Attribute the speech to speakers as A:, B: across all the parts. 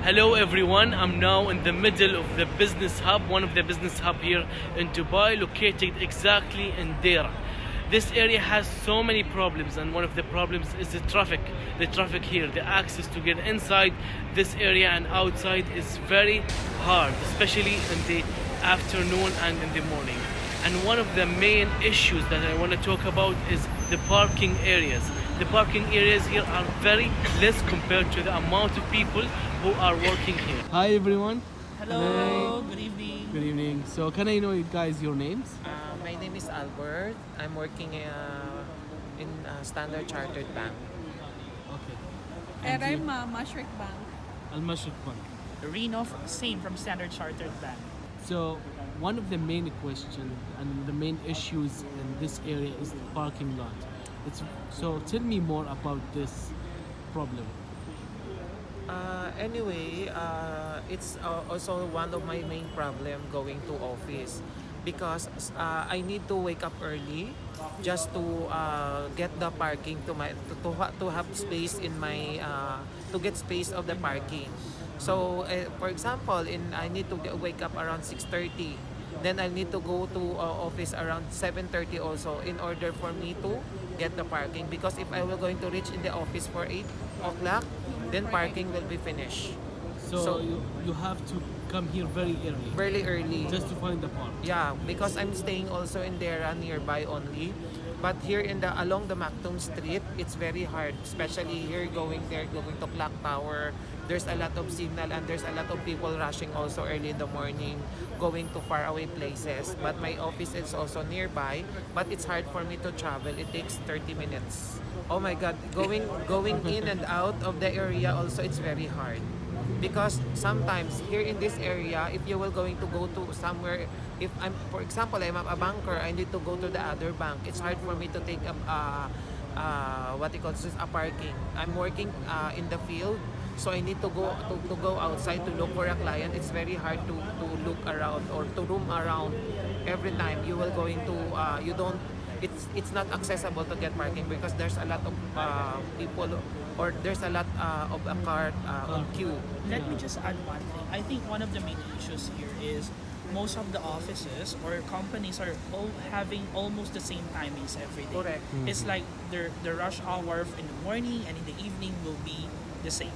A: Hello everyone, I'm now in the middle of the business hub, one of the business hub here in Dubai, located exactly in Deira. This area has so many problems, and one of the problems is the traffic. The traffic here, the access to get inside this area and outside is very hard, especially in the afternoon and in the morning. And one of the main issues that I want to talk about is the parking areas. The parking areas here are very less compared to the amount of people who are working here. Hi everyone.
B: Hello, good evening.
A: Good evening. So can I know you guys your names?
B: My name is Albert. I'm working in Standard Chartered Bank.
A: Okay.
C: And
A: you?
C: I'm Mashrik Bank.
A: Al Mashriq Bank.
D: Reno, same from Standard Chartered Bank.
A: So one of the main questions and the main issues in this area is the parking lot. So tell me more about this problem.
B: Anyway, it's also one of my main problem going to office because I need to wake up early just to get the parking to have space in my to get space of the parking. So for example, I need to wake up around 6:30. Then I need to go to office around 7:30 also in order for me to get the parking, because if I will going to reach in the office for 8 o'clock, then parking will be finished.
A: So you have to come here very early.
B: Very early.
A: Just to find the park.
B: Yeah, because I'm staying also in Deira nearby only. But here along the Maktoum Street, it's very hard, especially here going to Clock Tower. There's a lot of signal and there's a lot of people rushing also early in the morning, going to faraway places. But my office is also nearby, but it's hard for me to travel. It takes 30 minutes. Oh my God, going in and out of the area also, it's very hard. Because sometimes here in this area, if you will going to go to somewhere, if I'm, for example, I'm a banker, I need to go to the other bank. It's hard for me to take what you call this, a parking. I'm working in the field, so I need to go outside to look for a client. It's very hard to look around or to roam around every time. You will going to you don't. It's not accessible to get parking because there's a lot of people, or there's a lot of a car on queue.
D: Let me just add one thing. I think one of the main issues here is most of the offices or companies are all having almost the same timings every day.
B: Correct.
D: It's like the rush hour in the morning and in the evening will be the same.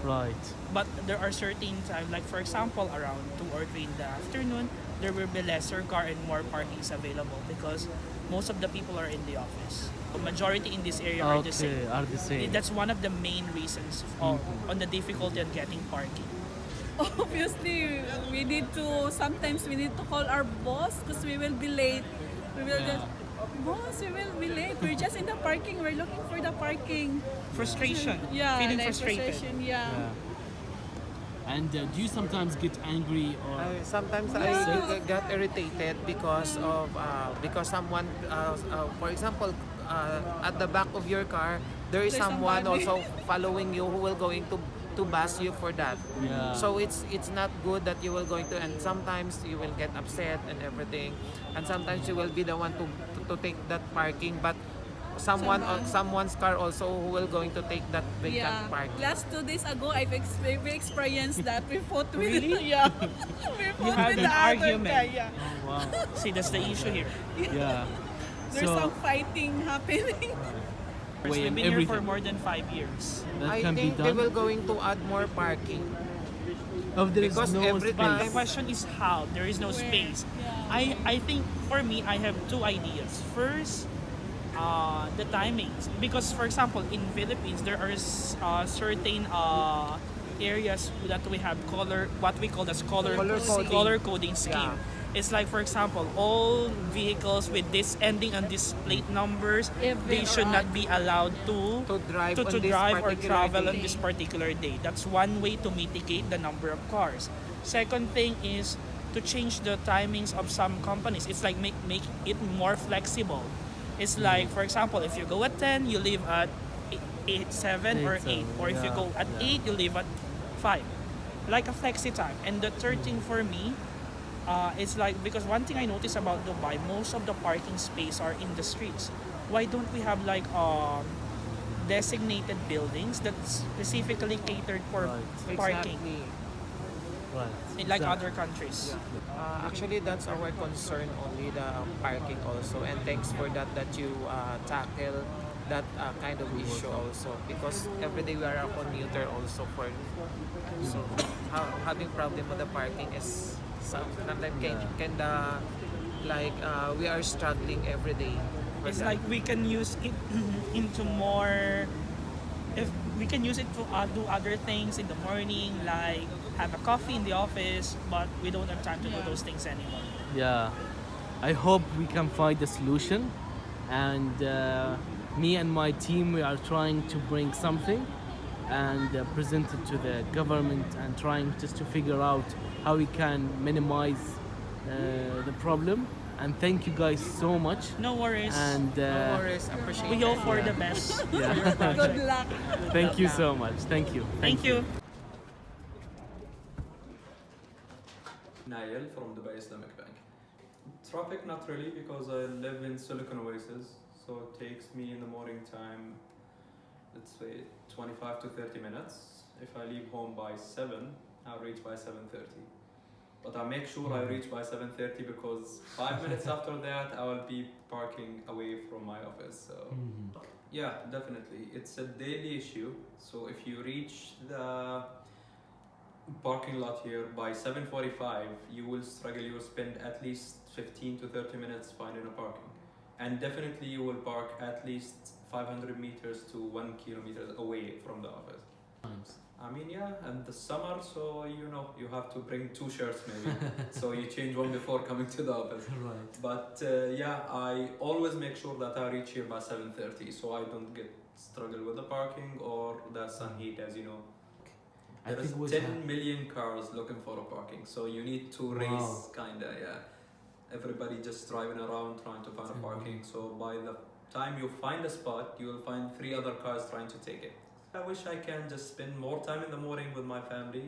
A: Right.
D: But there are certain times, like for example, around 2 or 3 in the afternoon, there will be lesser car and more parkings available because most of the people are in the office. The majority in this area are the same.
A: Are the same.
D: That's one of the main reasons on the difficulty of getting parking.
C: Obviously, sometimes we need to call our boss because we will be late. We will
A: Yeah.
C: just, boss, we will be late. We're just in the parking. We're looking for the parking.
D: Frustration.
C: Yeah,
D: Feeling
C: like
D: frustrated.
C: frustration, yeah.
A: And do you sometimes get angry or?
B: Sometimes
C: Yeah.
B: I got irritated because of because someone, for example, at the back of your car, there is
C: There's
B: someone
C: somebody.
B: also following you who will going to bash you for that.
A: Yeah.
B: So it's not good that you will going to, and sometimes you will get upset and everything, and sometimes you will be the one to take that parking, but someone's car also who will going to take that vacant
C: Yeah.
B: parking.
C: Last 2 days ago, we experienced that. We fought with
D: Really?
C: yeah. We fought
D: had
C: with
D: an
C: the other
D: argument.
C: guy. Yeah.
A: Oh, wow.
D: See, that's the issue here.
A: Yeah.
C: There's some fighting happening.
D: We've
A: and
D: been here for
A: everything.
D: more than 5 years.
A: That
B: I
A: can be
B: think they will
A: done.
B: going to add more parking.
A: Oh, there is
B: because
A: no
B: every
A: space.
D: But the
B: time-
D: question is how. There is no
C: Where?
D: space.
C: Yeah.
D: I think for me, I have 2 ideas. First, the timings. Because for example, in Philippines, there are certain areas that we have what we call as color coding scheme.
B: Yeah.
D: It's like, for example, all vehicles with this ending on this plate numbers,
C: If
D: they
C: they
D: should
C: are-
D: not be allowed to
B: To drive on
D: to
B: this
D: drive or
B: particular
D: travel
B: day.
D: on this particular day. That's one way to mitigate the number of cars. Second thing is to change the timings of some companies. It's like make it more flexible. It's like, for example, if you go at 10, you leave at 7 or 8.
A: 7,
D: Or if you
A: yeah,
D: go at
A: yeah.
D: 8, you leave at 5. Like a flexi time. And the third thing for me, it's like, because one thing I noticed about Dubai, most of the parking space are in the streets. Why don't we have like designated buildings that specifically catered for
A: Right.
D: parking,
B: Exactly.
A: Right.
D: like other countries.
B: Actually, that's our concern only, the parking also. And thanks for that you tackle that kind of issue also. Because every day we are a commuter also for. So having problem with the parking is sometimes can like we are struggling every day. For
D: It's
B: that.
D: like we can use it into more. If we can use it to do other things in the morning, like have a coffee in the office, but we don't have time to do those things anymore.
A: Yeah, I hope we can find a solution, and me and my team, we are trying to bring something and present it to the government, and trying just to figure out how we can minimize the problem. And thank you guys so much.
D: No worries.
A: And
B: No worries, appreciate
D: We hope
B: it.
D: for the best.
C: Good luck.
A: thank you so much. Thank you.
D: Thank you.
E: Nail from Dubai Islamic Bank. Traffic, not really, because I live in Silicon Oasis, so it takes me in the morning time, let's say 25 to 30 minutes. If I leave home by 7, I'll reach by 7:30. But I make sure I reach by 7:30 because 5 minutes after that, I will be parking away from my office. So yeah, definitely, it's a daily issue. So if you reach the parking lot here by 7:45, you will struggle. You will spend at least 15 to 30 minutes finding a parking, and definitely you will park at least 500 meters to 1 kilometer away from the office. I mean, yeah, and the summer, so you have to bring 2 shirts maybe, so you change one before coming to the office.
A: Right.
E: But yeah, I always make sure that I reach here by 7:30, so I don't get struggle with the parking or the sun heat, as you know.
A: I
E: There is
A: think it was
E: 10 million cars looking for a parking, so you need to race, kinda, yeah. Everybody just driving around trying to find a parking. So by the time you find a spot, you will find 3 other cars trying to take it. I wish I can just spend more time in the morning with my family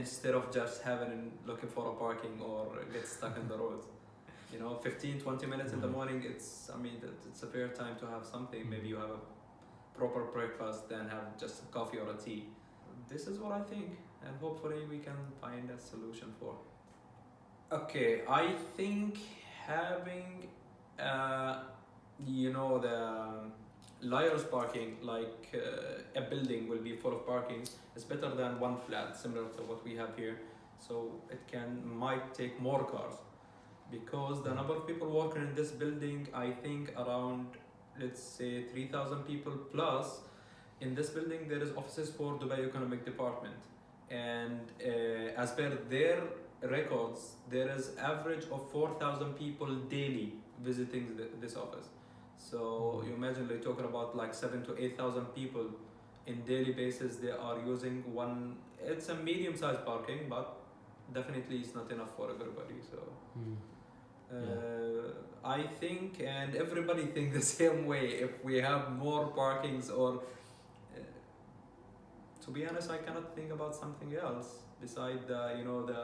E: instead of just looking for a parking or get stuck in the road. 15-20 minutes in the morning, it's a fair time to have something. Maybe you have a proper breakfast, then have just a coffee or a tea. This is what I think, and hopefully we can find a solution for. Okay, I think having the layers parking, like a building will be full of parking, is better than one flat, similar to what we have here. So it might take more cars, because the number of people working in this building, I think around, let's say 3,000 people plus. In this building there is offices for Dubai Economic Department, and as per their records, there is average of 4,000 people daily visiting this office. So you imagine they're talking about like 7,000 to 8,000 people in daily basis. They are using one. It's a medium-sized parking, but definitely it's not enough for everybody. So I think, and everybody think the same way. If we have more parkings, or to be honest, I cannot think about something else beside the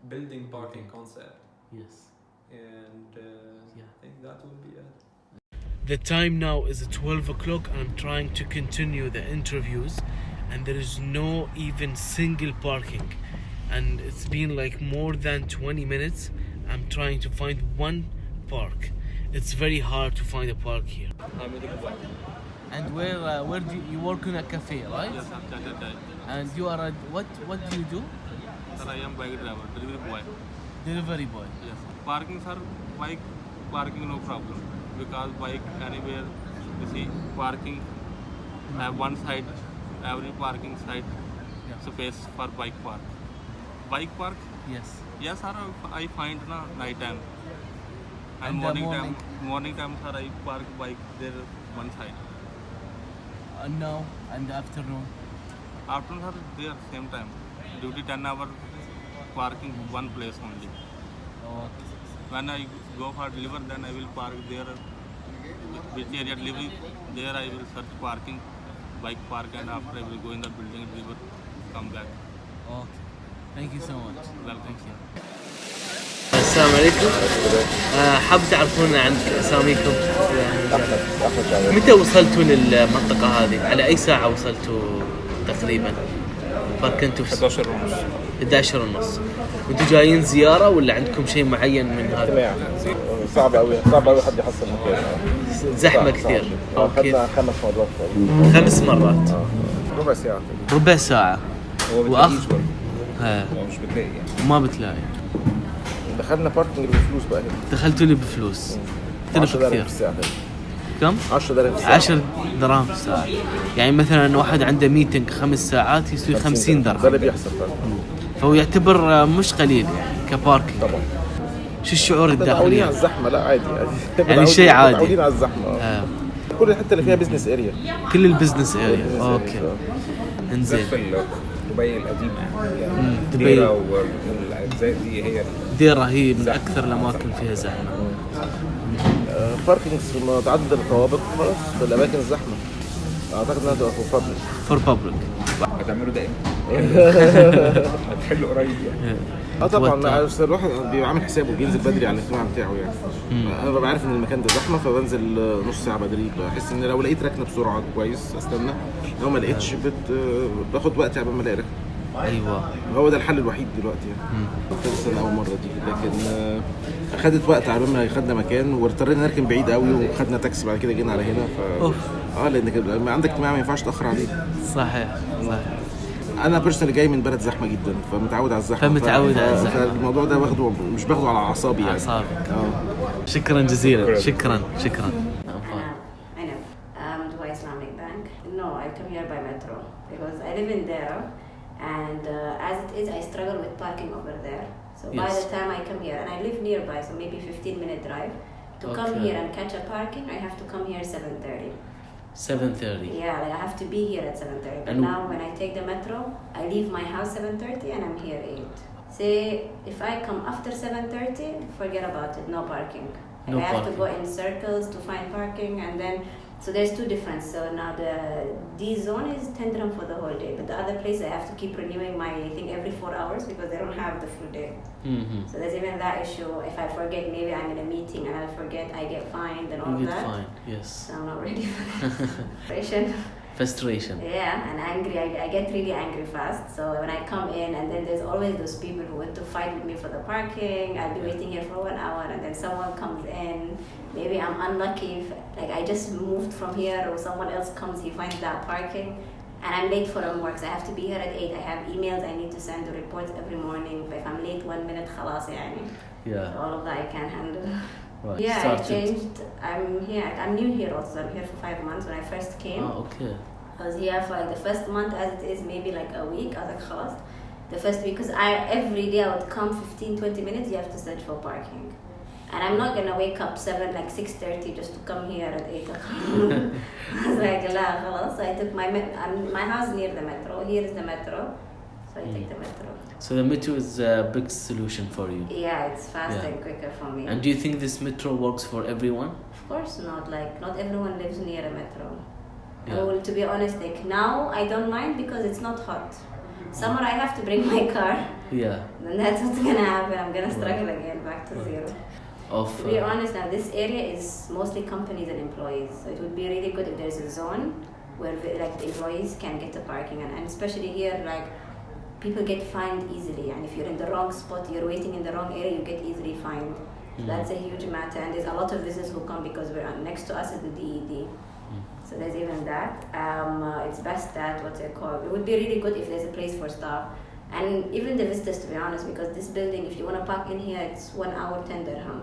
E: building parking concept.
A: Yes.
E: And I think that will be it.
A: The time now is 12 o'clock, and I'm trying to continue the interviews, and there is no even single parking, and it's been like more than 20 minutes. I'm trying to find one park. It's very hard to find a park here. And where do you work in a cafe, right?
F: Yes, I'm chartered guide.
A: And you are what do you do?
F: Sir, I am bike driver, delivery boy.
A: Delivery boy.
F: Yes. Parking, sir, bike parking no problem. Because bike anywhere, you see, parking, I have one side, every parking side space for bike park. Bike park?
A: Yes.
F: Yes, sir, I find na night time.
A: And
F: And
A: the
F: morning time, sir, I park bike there one side.
A: No, and the afternoon.
F: Afternoon, sir, there same time. Duty 10 hour, parking one place only.
A: Okay.
F: When I go for deliver, then I will park there. Which area delivery, there I will search parking, bike park, and after I will go in the building, deliver, come back.
A: Okay. Thank you so much.
F: Welcome.
A: Thank you. السلام عليكم. حاب تعرفون عن اساميكم
G: احمد شعبان.
A: متى وصلتوا للمنطقة هذه؟ على أي ساعة وصلتوا تقريبا؟ باركنتوا
G: 11 ونص.
A: 11 ونص. وانتوا جايين زيارة ولا عندكم شيء معين من هذا؟
G: اجتماع. صعب قوي حد يحصل مكان.
A: زحمة كثير. اوكي.
G: خدنا 5 مرات تقريبا.
A: 5 مرات.
G: ربع ساعة.
A: ربع ساعة.
G: هو بتلاقيش برضه.
A: ها.
G: هو مش بتلاقي يعني.
A: ما بتلاقي.
G: دخلنا باركنج بفلوس بقى هنا.
A: دخلتوا لي بفلوس. تلف
G: 10 درهم
A: كثير.
G: في الساعة.
A: كم؟
G: 10 درهم في الساعة.
A: 10 دراهم في الساعة. يعني مثلا واحد عنده ميتنج 5 ساعات يسوي 50 درهم.
G: ده اللي بيحصل فعلا.
A: فهو يعتبر مش قليل يعني كباركينج.
G: طبعا.
A: شو الشعور
G: متعودين
A: الداخلي؟
G: على الزحمة. لا عادي
A: يعني شيء عادي.
G: متعودين على الزحمة. كل الحتة اللي فيها بزنس اريا.
A: كل البزنس اريا. اوكي. انزين.
H: في دبي القديمة يعني
A: دبي.
H: ديرا والأجزاء دي هي
A: ديرا هي من اكثر الاماكن فيها زحمة.
G: باركينج متعدد الطوابق خلاص في الاماكن الزحمة. اعتقد انها تبقى فور بابليك.
A: فور بابليك.
H: هتعملوا ده امتى؟ هتحلوا قريب يعني.
G: طبعا
A: توتر.
G: بس الواحد بيبقى عامل حسابه بينزل بدري على الاجتماع بتاعه يعني. انا ببقى عارف ان المكان ده زحمه فبنزل نص ساعه بدري. بحس ان لو لقيت ركنه بسرعه كويس استنى، لو ما لقيتش باخد وقت قبل ما الاقي ركنه.
A: ايوه.
G: هو ده الحل الوحيد دلوقتي يعني. كنت سنه اول مره دي لكن خدت وقت على ما خدنا مكان واضطرينا نركن بعيد قوي وخدنا تاكسي بعد كده جينا على هنا
A: أوف.
G: لان لما عندك اجتماع ما ينفعش تاخر عليه.
A: صحيح.
G: انا بيرسونالي جاي من بلد زحمه جدا فمتعود على الزحمه.
A: فمتعود على الزحمة.
G: فالموضوع ده مش باخده على اعصابي يعني.
A: أعصابك. شكرا جزيلا. شكرا.
I: I know. Dubai Islamic Bank. No, I come here by metro because I live in Deira, and as it is, I struggle with parking over there. So by
A: Yes.
I: the time I come here, and I live nearby, so maybe 15-minute drive. To come
A: Okay.
I: here and catch a parking, I have to come here 7:30.
A: 7:30.
I: Yeah, like I have to be here at 7:30. But
A: And
I: now when I take the metro, I leave my house 7:30 and I'm here 8. Say if I come after 7:30, forget about it, no parking. Like
A: No
I: I have to
A: parking.
I: go in circles to find parking, and then so there's two difference. So now the D zone is 10 dirham for the whole day, but the other place I have to keep renewing my thing every 4 hours because they don't have the full day. So there's even that issue. If I forget, maybe I'm in a meeting and I'll forget, I get fined and all
A: You
I: of
A: get
I: that.
A: fine. Yes.
I: So I'm not ready for that.
A: Frustration.
I: Yeah, and angry. I get really angry fast. So when I come in, and then there's always those people who want to fight with me for the parking. I'll be waiting here for 1 hour, and then someone comes in. Maybe I'm unlucky. Like I just moved from here, or someone else comes, he finds that parking, and I'm late for work. So I have to be here at 8. I have emails I need to send, the reports every morning. If I'm late 1 minute, خلاص يعني.
A: Yeah.
I: So all of that I can't handle.
A: Right.
I: Yeah, I
A: Started.
I: changed. I'm new here also. I'm here for 5 months. When I first came,
A: Okay.
I: I was here for like the first month as it is, maybe like a week. I was like, خلاص. The first week, because every day I would come 15-20 minutes, you have to search for parking. And I'm not gonna wake up 6:30 just to come here at 8 o'clock. I was like, la, خلاص. So I took my house near the metro. Here is the metro. So I take the metro.
A: So the metro is a big solution for you.
I: Yeah, it's faster
A: Yeah.
I: and quicker for me.
A: And do you think this metro works for everyone?
I: Of course not. Like, not everyone lives near a metro.
A: Yeah.
I: Well, to be honest, like now I don't mind because it's not hot. Summer I have to bring my car.
A: Yeah.
I: Then that's what's gonna happen. I'm gonna struggle again, back to zero. To be honest, now this area is mostly companies and employees. So it would be really good if there's a zone where like the employees can get the parking, and especially here, like people get fined easily. And if you're in the wrong spot, you're waiting in the wrong area, you get easily fined. So that's a huge matter. And there's a lot of visitors who come because we're next to us is the DED. So there's even that. It's best that what's it called? It would be really good if there's a place for staff. And even the visitors, to be honest, because this building, if you want to park in here, it's 1 hour, 10 dirham.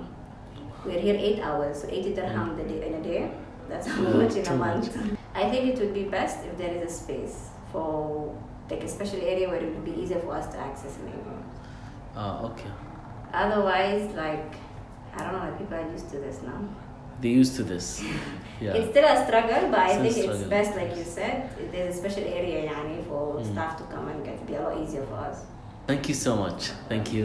I: We're here 8 hours, so 80 dirham in a day. That's how much in a month. I think it would be best if there is a space for like a special area where it would be easier for us to access maybe.
A: Okay.
I: Otherwise, like, I don't know, like people are used to this now.
A: They're used to this. Yeah.
I: It's still a struggle, but I
A: Still
I: think
A: struggle.
I: it's best, like you said, if there's a special area yani, for staff to come and get to be a lot easier for us.
A: Thank you so much. Thank you.